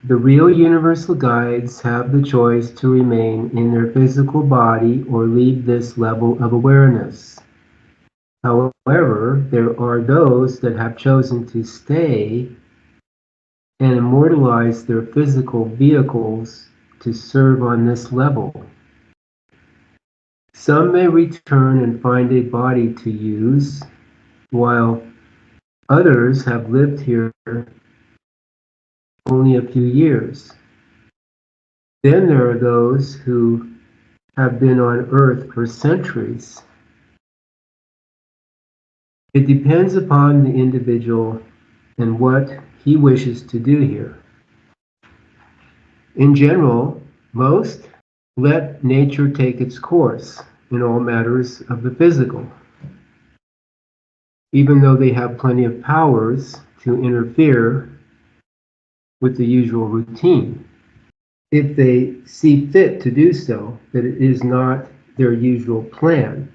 The real universal guides have the choice to remain in their physical body or leave this level of awareness. However, there are those that have chosen to stay and immortalize their physical vehicles to serve on this level. Some may return and find a body to use, while others have lived here only a few years. Then there are those who have been on Earth for centuries. It depends upon the individual and what he wishes to do here. In general, most let nature take its course in all matters of the physical, even though they have plenty of powers to interfere with the usual routine, if they see fit to do so, that it is not their usual plan.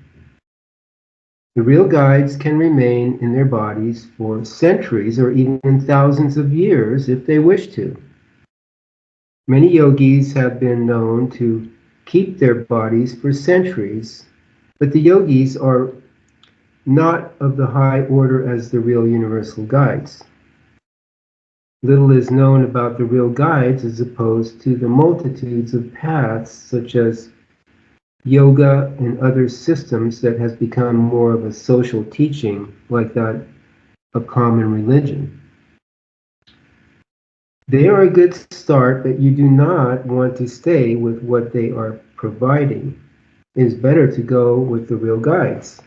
The real guides can remain in their bodies for centuries or even thousands of years if they wish to. Many yogis have been known to keep their bodies for centuries, but the yogis are not of the high order as the real universal guides. Little is known about the real guides as opposed to the multitudes of paths such as yoga and other systems that has become more of a social teaching like that of common religion. They are a good start, but you do not want to stay with what they are providing. It is better to go with the real guides.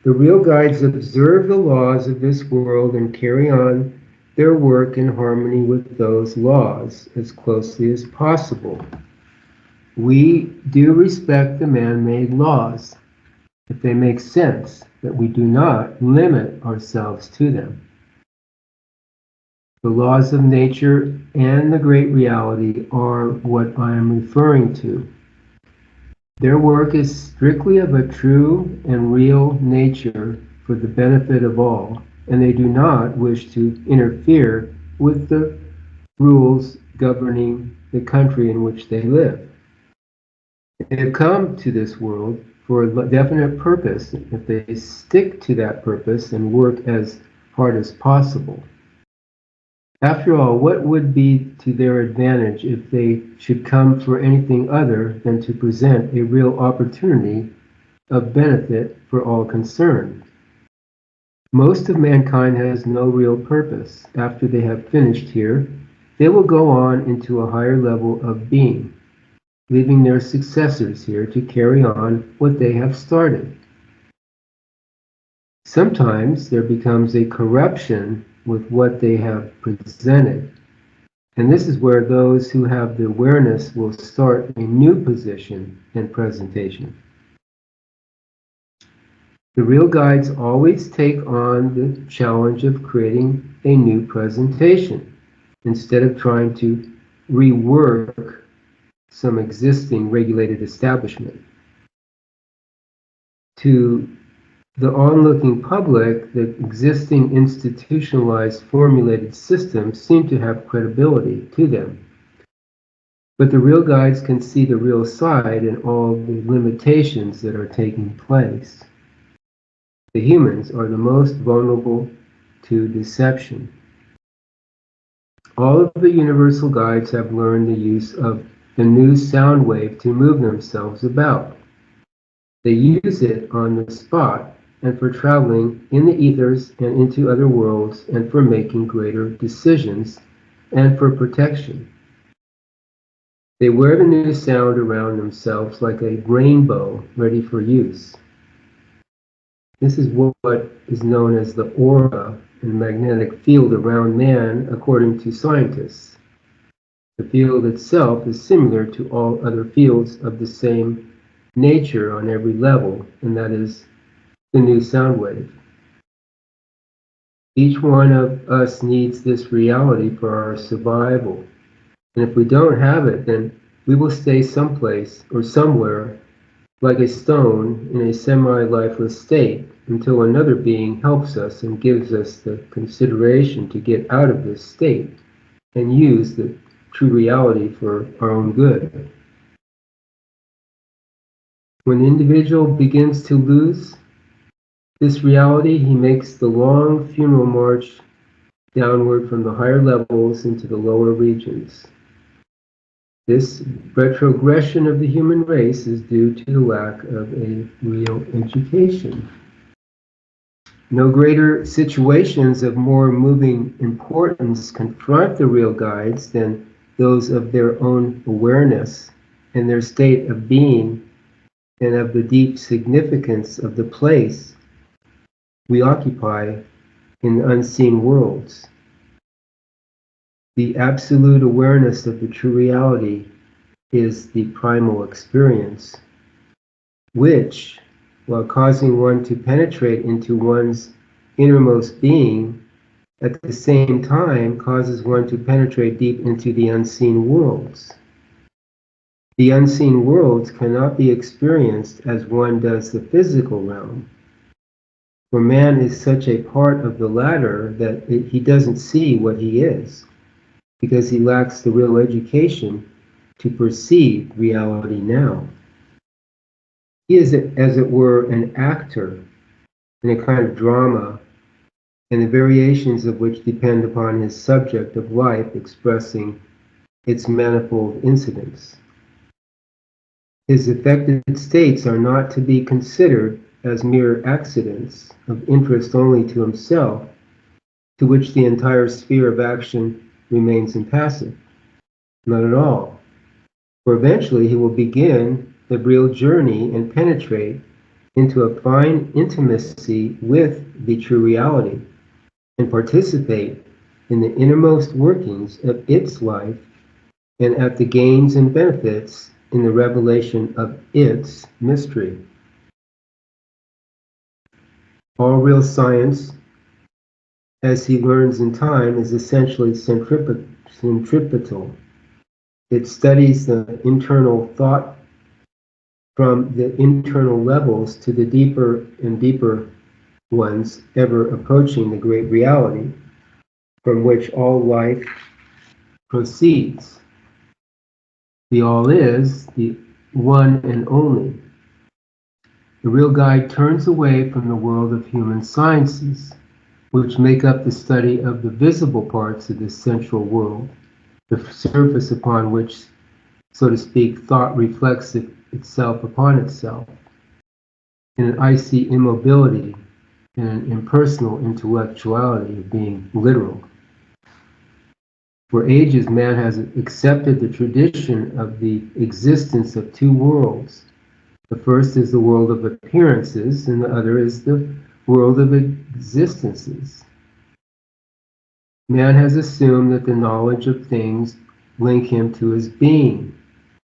The real guides observe the laws of this world and carry on their work in harmony with those laws as closely as possible. We do respect the man-made laws if they make sense, but we do not limit ourselves to them. The laws of nature and the great reality are what I am referring to. Their work is strictly of a true and real nature for the benefit of all, and they do not wish to interfere with the rules governing the country in which they live. They have come to this world for a definite purpose if they stick to that purpose and work as hard as possible. After all, what would be to their advantage if they should come for anything other than to present a real opportunity of benefit for all concerned? Most of mankind has no real purpose. After they have finished here, they will go on into a higher level of being, leaving their successors here to carry on what they have started. Sometimes there becomes a corruption with what they have presented, and this is where those who have the awareness will start a new position and presentation. The real guides always take on the challenge of creating a new presentation instead of trying to rework some existing regulated establishment. To the onlooking public, the existing institutionalized formulated systems seem to have credibility to them. But the real guides can see the real side and all the limitations that are taking place. The humans are the most vulnerable to deception. All of the universal guides have learned the use of the new sound wave to move themselves about. They use it on the spot and for traveling in the ethers and into other worlds and for making greater decisions and for protection. They wear the new sound around themselves like a rainbow ready for use. This is what is known as the aura and magnetic field around man according to scientists. The field itself is similar to all other fields of the same nature on every level, and that is the new sound wave. Each one of us needs this reality for our survival. And if we don't have it, then we will stay someplace or somewhere like a stone in a semi-lifeless state until another being helps us and gives us the consideration to get out of this state. and use the true reality for our own good. When the individual begins to lose this reality, he makes the long funeral march downward from the higher levels into the lower regions. This retrogression of the human race is due to the lack of a real education. No greater situations of more moving importance confront the real guides than those of their own awareness and their state of being, and of the deep significance of the place we occupy in the unseen worlds. The absolute awareness of the true reality is the primal experience, which, while causing one to penetrate into one's innermost being, at the same time causes one to penetrate deep into the unseen worlds. The unseen worlds cannot be experienced as one does the physical realm, for man is such a part of the latter that he doesn't see what he is, because he lacks the real education to perceive reality now. He is, as it were, an actor in a kind of drama, and the variations of which depend upon his subject of life expressing its manifold incidents. His affected states are not to be considered as mere accidents of interest only to himself, to which the entire sphere of action remains impassive. Not at all. For eventually he will begin the real journey and penetrate into a fine intimacy with the true reality and participate in the innermost workings of its life and at the gains and benefits in the revelation of its mystery. All real science, as he learns in time, is essentially centripetal. It studies the internal thought from the internal levels to the deeper and deeper ones, ever approaching the great reality from which all life proceeds. The all is, the one and only. The real guide turns away from the world of human sciences, which make up the study of the visible parts of this central world, the surface upon which, so to speak, thought reflects itself upon itself, in an icy immobility and an impersonal intellectuality of being literal. For ages, man has accepted the tradition of the existence of two worlds. The first is the world of appearances, and the other is the world of existences. Man has assumed that the knowledge of things link him to his being,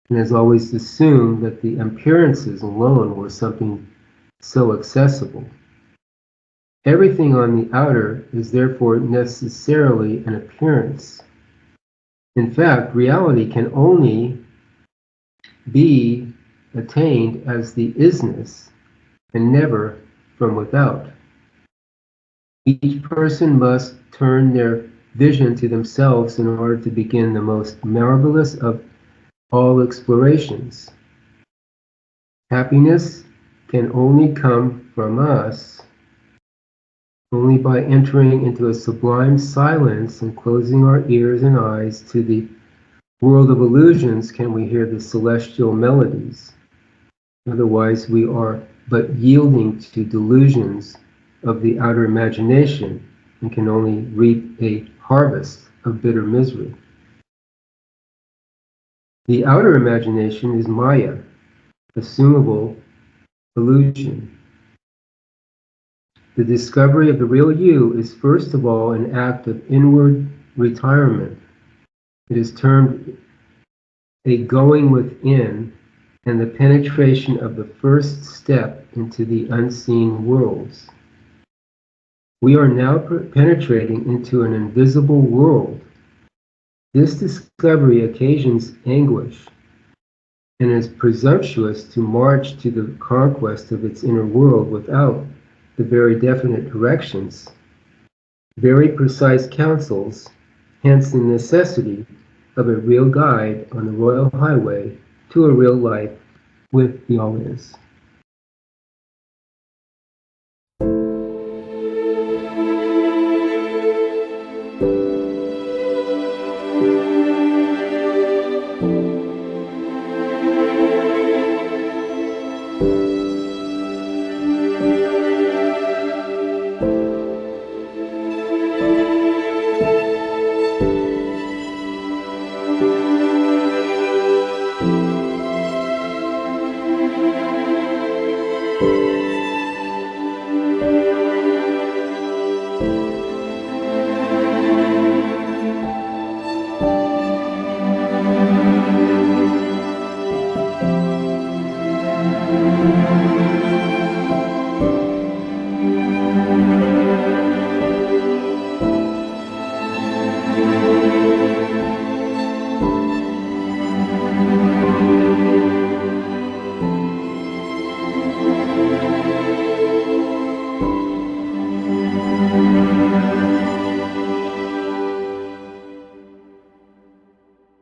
and has always assumed that the appearances alone were something so accessible. Everything on the outer is therefore necessarily an appearance. In fact, reality can only be attained as the isness and never from without. Each person must turn their vision to themselves in order to begin the most marvelous of all explorations. Happiness can only come from us. Only by entering into a sublime silence and closing our ears and eyes to the world of illusions can we hear the celestial melodies. Otherwise, we are but yielding to delusions of the outer imagination and can only reap a harvest of bitter misery. The outer imagination is Maya, assumable illusion. The discovery of the real you is first of all an act of inward retirement. It is termed a going within and the penetration of the first step into the unseen worlds. We are now penetrating into an invisible world. This discovery occasions anguish and is presumptuous to march to the conquest of its inner world without the very definite directions, very precise counsels, hence the necessity of a real guide on the royal highway to a real life with the All-Is.